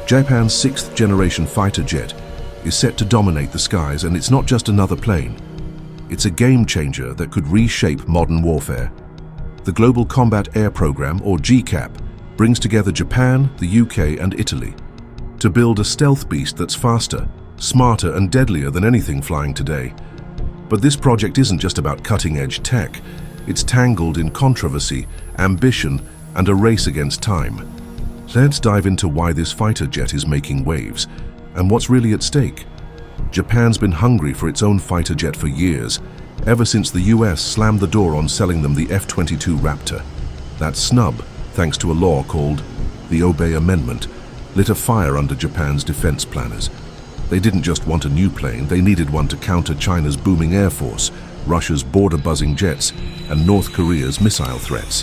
Japan's sixth-generation fighter jet is set to dominate the skies, and it's not just another plane. It's a game-changer that could reshape modern warfare. The Global Combat Air Program, or GCAP, brings together Japan, the UK, and Italy to build a stealth beast that's faster, smarter, and deadlier than anything flying today. But this project isn't just about cutting-edge tech. It's tangled in controversy, ambition, and a race against time. Let's dive into why this fighter jet is making waves and what's really at stake. Japan's been hungry for its own fighter jet for years, ever since the US slammed the door on selling them the F-22 Raptor. That snub, thanks to a law called the Obey Amendment, lit a fire under Japan's defense planners. They didn't just want a new plane, they needed one to counter China's booming air force, Russia's border-buzzing jets, and North Korea's missile threats.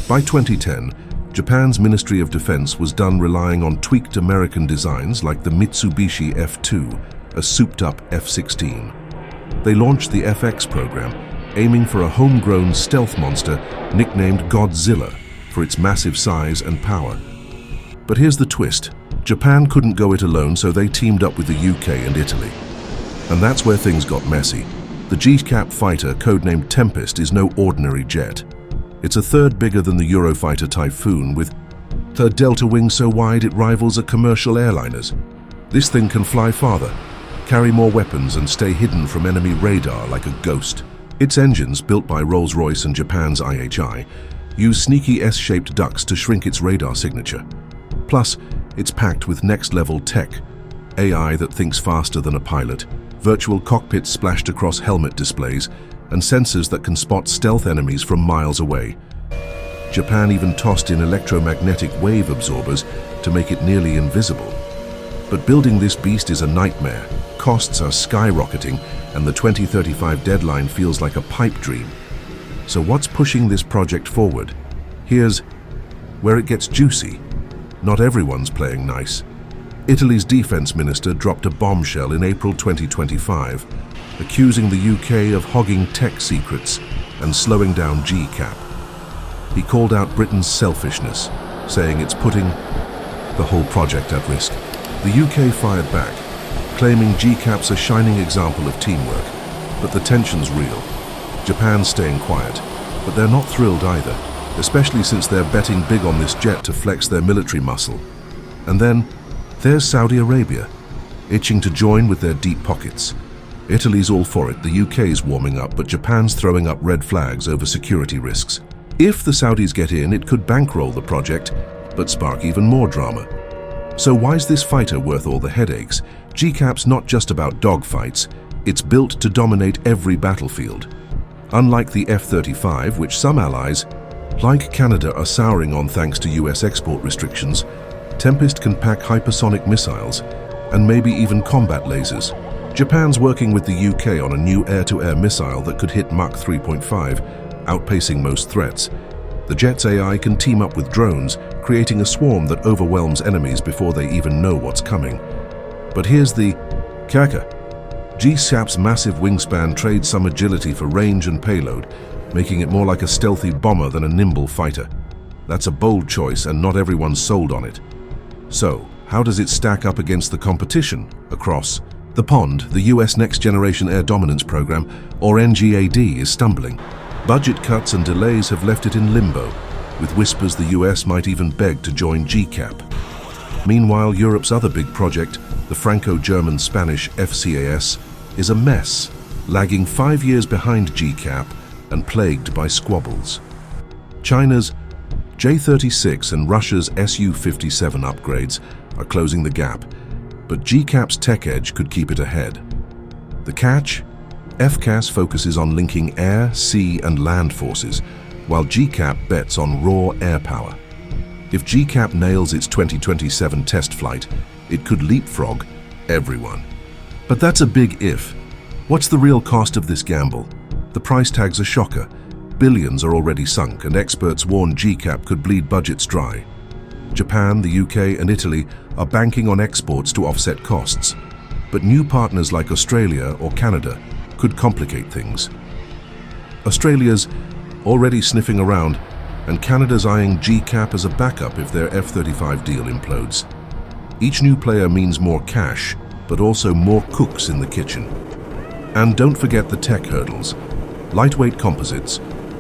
By 2010, Japan's Ministry of Defense was done relying on tweaked American designs like the Mitsubishi F-2, a souped-up F-16. They launched the FX program, aiming for a homegrown stealth monster nicknamed Godzilla for its massive size and power. But here's the twist. Japan couldn't go it alone, so they teamed up with the UK and Italy. And that's where things got messy. The GCAP fighter, codenamed Tempest, is no ordinary jet. It's a third bigger than the Eurofighter Typhoon, with a delta wing so wide it rivals a commercial airliner's. This thing can fly farther, carry more weapons, and stay hidden from enemy radar like a ghost. Its engines, built by Rolls-Royce and Japan's IHI, use sneaky S-shaped ducts to shrink its radar signature. Plus, it's packed with next-level tech, AI that thinks faster than a pilot, virtual cockpits splashed across helmet displays, and sensors that can spot stealth enemies from miles away. Japan even tossed in electromagnetic wave absorbers to make it nearly invisible. But building this beast is a nightmare. Costs are skyrocketing, and the 2035 deadline feels like a pipe dream. So what's pushing this project forward? Here's where it gets juicy. Not everyone's playing nice. Italy's defense minister dropped a bombshell in April 2025, accusing the UK of hogging tech secrets and slowing down GCAP. He called out Britain's selfishness, saying it's putting the whole project at risk. The UK fired back, claiming GCAP's a shining example of teamwork, but the tension's real. Japan's staying quiet, but they're not thrilled either, especially since they're betting big on this jet to flex their military muscle. And then there's Saudi Arabia, itching to join with their deep pockets. Italy's all for it, the UK's warming up, but Japan's throwing up red flags over security risks. If the Saudis get in, it could bankroll the project, but spark even more drama. So why's this fighter worth all the headaches? GCAP's not just about dogfights, it's built to dominate every battlefield. Unlike the F-35, which some allies, like Canada, are souring on thanks to US export restrictions, Tempest can pack hypersonic missiles and maybe even combat lasers. Japan's working with the UK on a new air-to-air missile that could hit Mach 3.5, outpacing most threats. The jet's AI can team up with drones, creating a swarm that overwhelms enemies before they even know what's coming. But here's the kicker. GCAP's massive wingspan trades some agility for range and payload, making it more like a stealthy bomber than a nimble fighter. That's a bold choice, and not everyone's sold on it. So, how does it stack up against the competition across the pond? The US Next Generation Air Dominance Program, or NGAD, is stumbling. Budget cuts and delays have left it in limbo, with whispers the US might even beg to join GCAP. Meanwhile, Europe's other big project, the Franco-German-Spanish FCAS, is a mess, lagging 5 years behind GCAP and plagued by squabbles. China's J-36 and Russia's Su-57 upgrades are closing the gap, but GCAP's tech edge could keep it ahead. The catch? FCAS focuses on linking air, sea, and land forces, while GCAP bets on raw air power. If GCAP nails its 2027 test flight, it could leapfrog everyone. But that's a big if. What's the real cost of this gamble? The price tag's a shocker. Billions are already sunk, and experts warn GCAP could bleed budgets dry. Japan, the UK, and Italy are banking on exports to offset costs. But new partners like Australia or Canada could complicate things. Australia's already sniffing around, and Canada's eyeing GCAP as a backup if their F-35 deal implodes. Each new player means more cash, but also more cooks in the kitchen. And don't forget the tech hurdles. Lightweight composites,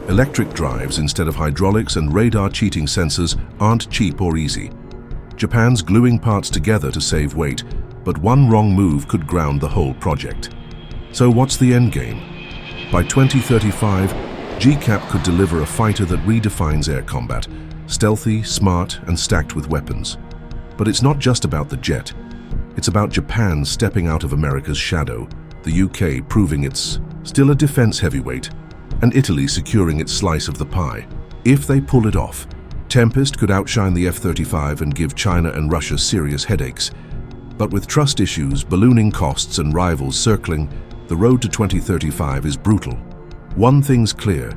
electric drives instead of hydraulics, and radar cheating sensors aren't cheap or easy. Japan's gluing parts together to save weight, but one wrong move could ground the whole project. So what's the end game? By 2035, GCAP could deliver a fighter that redefines air combat, stealthy, smart, and stacked with weapons. But it's not just about the jet. It's about Japan stepping out of America's shadow, the UK proving it's still a defense heavyweight, and Italy securing its slice of the pie. If they pull it off, Tempest could outshine the F-35 and give China and Russia serious headaches. But with trust issues, ballooning costs, and rivals circling, the road to 2035 is brutal. One thing's clear,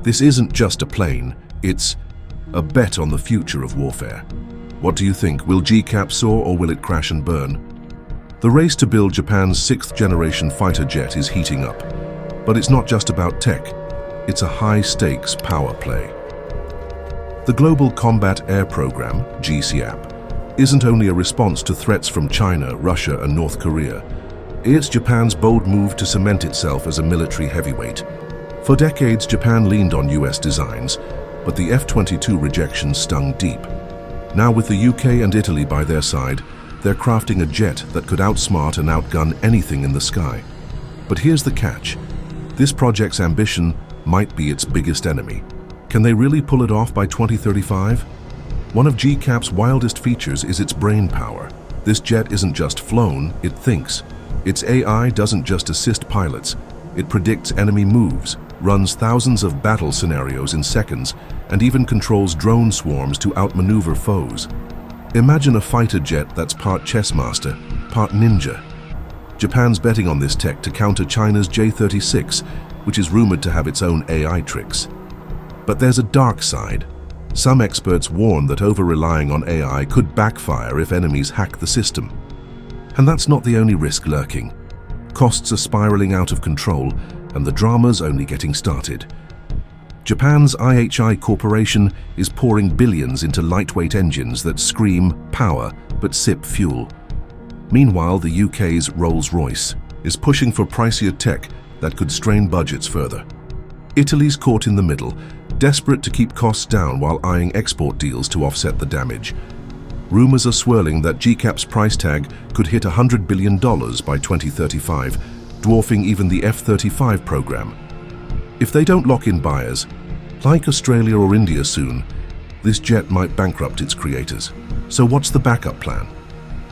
this isn't just a plane, it's a bet on the future of warfare. What do you think? Will GCAP soar or will it crash and burn? The race to build Japan's 6th-generation fighter jet is heating up. But it's not just about tech, it's a high-stakes power play. The Global Combat Air Program, GCAP, isn't only a response to threats from China, Russia, and North Korea. It's Japan's bold move to cement itself as a military heavyweight. For decades, Japan leaned on US designs, but the F-22 rejection stung deep. Now with the UK and Italy by their side, they're crafting a jet that could outsmart and outgun anything in the sky. But here's the catch. This project's ambition might be its biggest enemy. Can they really pull it off by 2035? One of GCAP's wildest features is its brain power. This jet isn't just flown, it thinks. Its AI doesn't just assist pilots, it predicts enemy moves, runs thousands of battle scenarios in seconds, and even controls drone swarms to outmaneuver foes. Imagine a fighter jet that's part chess master, part ninja. Japan's betting on this tech to counter China's J-36, which is rumored to have its own AI tricks. But there's a dark side. Some experts warn that over-relying on AI could backfire if enemies hack the system. And that's not the only risk lurking. Costs are spiraling out of control, and the drama's only getting started. Japan's IHI Corporation is pouring billions into lightweight engines that scream power but sip fuel. Meanwhile, the UK's Rolls-Royce is pushing for pricier tech that could strain budgets further. Italy's caught in the middle, desperate to keep costs down while eyeing export deals to offset the damage. Rumors are swirling that GCAP's price tag could hit $100 billion by 2035, dwarfing even the F-35 program. If they don't lock in buyers, like Australia or India soon, this jet might bankrupt its creators. So what's the backup plan?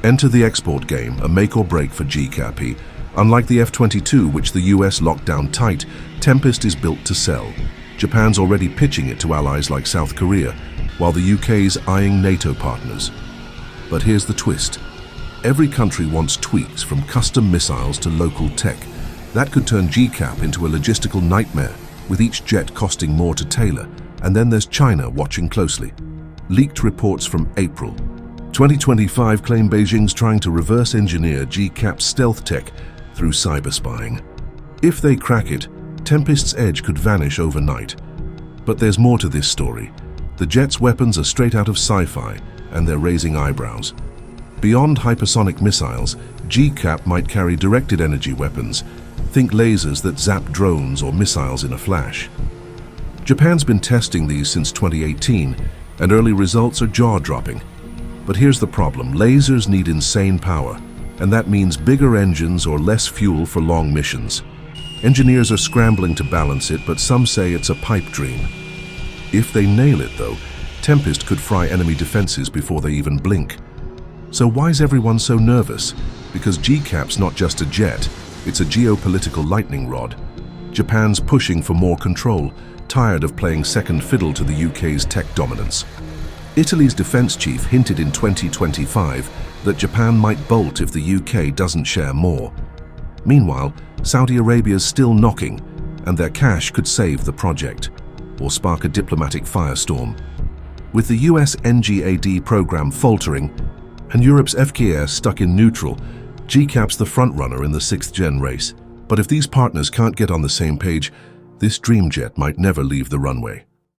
Enter the export game, a make or break for GCAP. Unlike the F-22, which the US locked down tight, Tempest is built to sell. Japan's already pitching it to allies like South Korea, while the UK's eyeing NATO partners. But here's the twist. Every country wants tweaks, from custom missiles to local tech. That could turn GCAP into a logistical nightmare, with each jet costing more to tailor. And then there's China watching closely. Leaked reports from April 2025 claim Beijing's trying to reverse engineer GCAP's stealth tech through cyber spying. If they crack it, Tempest's edge could vanish overnight. But there's more to this story. The jet's weapons are straight out of sci-fi, and they're raising eyebrows. Beyond hypersonic missiles, GCAP might carry directed energy weapons. Think lasers that zap drones or missiles in a flash. Japan's been testing these since 2018, and early results are jaw-dropping. But here's the problem. Lasers need insane power, and that means bigger engines or less fuel for long missions. Engineers are scrambling to balance it, but some say it's a pipe dream. If they nail it, though, Tempest could fry enemy defenses before they even blink. So why's everyone so nervous? Because GCAP's not just a jet, it's a geopolitical lightning rod. Japan's pushing for more control, tired of playing second fiddle to the UK's tech dominance. Italy's defense chief hinted in 2025 that Japan might bolt if the UK doesn't share more. Meanwhile, Saudi Arabia's still knocking, and their cash could save the project, or spark a diplomatic firestorm. With the US NGAD program faltering, and Europe's FKS stuck in neutral, GCAP's the frontrunner in the 6th-gen race. But if these partners can't get on the same page, this dream jet might never leave the runway.